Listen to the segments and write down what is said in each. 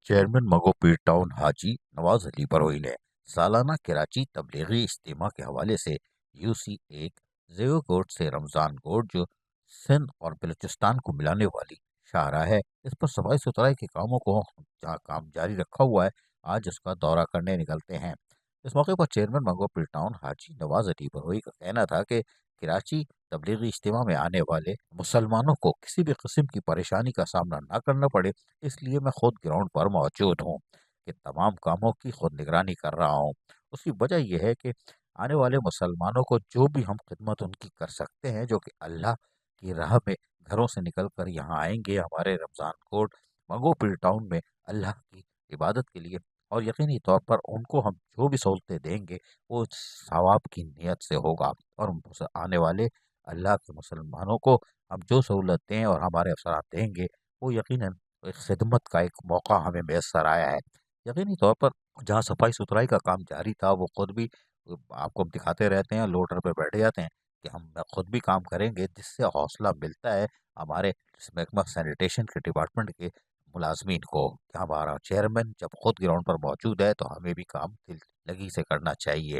Chairman مغو پیر town حاجی نواز علی بروئی نے سالانہ کراچی تبلیغی اجتماع کے حوالے سے UC1 زیو گوٹ سے رمضان گوٹ جو سندھ اور بلوچستان کو ملانے والی شاہراہ ہے، اس پر صفائی ستھرائی کے کاموں کو جہاں کام جاری رکھا ہوا ہے، آج اس کا دورہ کرنے نکلتے ہیں۔ اس موقع پر چیئرمین مغو پیر ٹاؤن حاجی نواز علی بروئی کا کہنا تھا کہ کراچی تبلیغی اجتماع میں آنے والے مسلمانوں کو کسی بھی قسم کی پریشانی کا سامنا نہ کرنا پڑے، اس لیے میں خود گراؤنڈ پر موجود ہوں کہ تمام کاموں کی خود نگرانی کر رہا ہوں۔ اس کی وجہ یہ ہے کہ آنے والے مسلمانوں کو جو بھی ہم خدمت ان کی کر سکتے ہیں، جو کہ اللہ کی راہ میں گھروں سے نکل کر یہاں آئیں گے ہمارے رمضان کوٹ منگو پیر ٹاؤن میں اللہ کی عبادت کے لیے، اور یقینی طور پر ان کو ہم جو بھی سہولتیں دیں گے وہ ثواب کی نیت سے ہوگا، اور آنے والے اللہ کے مسلمانوں کو ہم جو سہولت دیں اور ہمارے افسرات دیں گے وہ یقیناً ایک خدمت کا ایک موقع ہمیں میسر آیا ہے۔ یقینی طور پر جہاں صفائی ستھرائی کا کام جاری تھا، وہ خود بھی آپ کو ہم دکھاتے رہتے ہیں، لوڈر پہ بیٹھے جاتے ہیں کہ ہم خود بھی کام کریں گے، جس سے حوصلہ ملتا ہے ہمارے محکمہ سینیٹیشن کے ڈپارٹمنٹ کے ملازمین کو کہ ہمارا چیئرمین جب خود گراؤنڈ پر موجود ہے تو ہمیں بھی کام دل لگی سے کرنا چاہیے،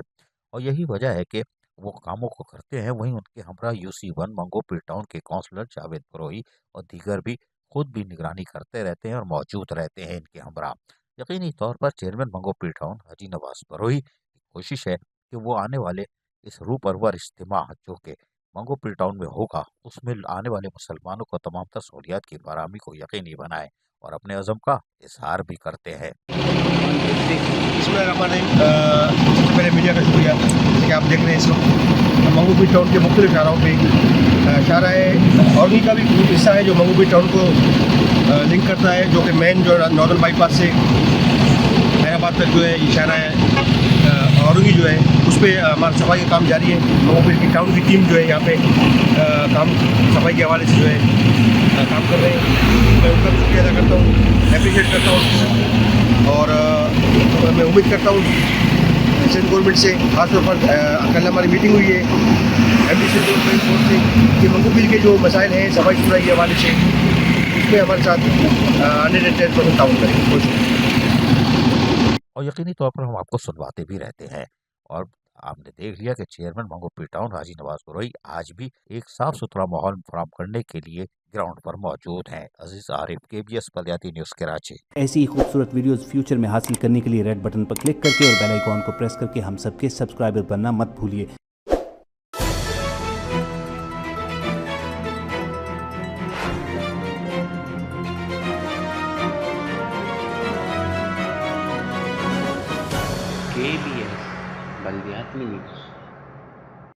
اور یہی وجہ ہے کہ وہ کاموں کو کرتے ہیں۔ وہیں ان کے ہمراہ UC1 منگو پیر ٹاؤن کے کونسلر جاوید بروئی اور دیگر بھی خود بھی نگرانی کرتے رہتے ہیں اور موجود رہتے ہیں ان کے ہمراہ۔ یقینی طور پر چیئرمین منگو پیر ٹاؤن حاجی نواز بروئی کی کوشش ہے کہ وہ آنے والے اس روح پرور اجتماع جو کہ منگو پیر ٹاؤن میں ہوگا، اس میں آنے والے مسلمانوں کو تمام تر سہولیات کی فراہمی کو یقینی بنائے، اور اپنے عزم کا اظہار بھی کرتے ہیں۔ بسم اللہ الرحمن الرحیم۔ سب سے پہلے میڈیا کا شکریہ، جیسے کہ آپ دیکھ رہے ہیں اس وقت منگو پیر ٹاؤن کے مختلف شاہراہوں پہ شاہراہ اورنی کا بھی حصہ ہے جو منگو پیر ٹاؤن کو لنک کرتا ہے، جو کہ مین جو ناردرن بائی پاس سے حیدرآباد تک جو ہے یہ شاہراہ اورنی جو ہے اس پہ ہمارا صفائی کا کام جاری ہے۔ منگو پیر ٹاؤن کی ٹیم جو ہے یہاں پہ کام صفائی کے حوالے سے جو ہے کام کر رہے ہیں۔ میں ان کا بھی شکریہ ادا کرتا ہوں، اپریشیٹ کرتا ہوں، اور میں امید کرتا ہوں سینٹ گورنمنٹ سے، خاص طور پر کل ہماری میٹنگ ہوئی ہے MD سے سے کہ منگو پیر کے جو مسائل ہیں صفائی ستھرائی کے حوالے سے اس میں ہمارے ساتھ 110% تعاون کریں گے۔ اور یقینی طور پر ہم آپ کو سنواتے بھی رہتے ہیں، اور آپ نے دیکھ لیا کہ چیئرمین منگو پیر ٹاؤن حاجی نواز بروئی آج بھی ایک صاف ستھرا ماحول فراہم کرنے کے لیے گراؤنڈ پر موجود ہیں۔ عزیز عارف، KBS بلدیاتی نیوز کراچی۔ ایسی ہی خوبصورت ویڈیوز فیوچر میں حاصل کرنے کے لیے ریڈ بٹن پر کلک کر کے اور بیل آئیکن کو پریس کر کے ہم سب کے سبسکرائبر بننا مت بھولیے۔ KBS بلدیاتی نیوز۔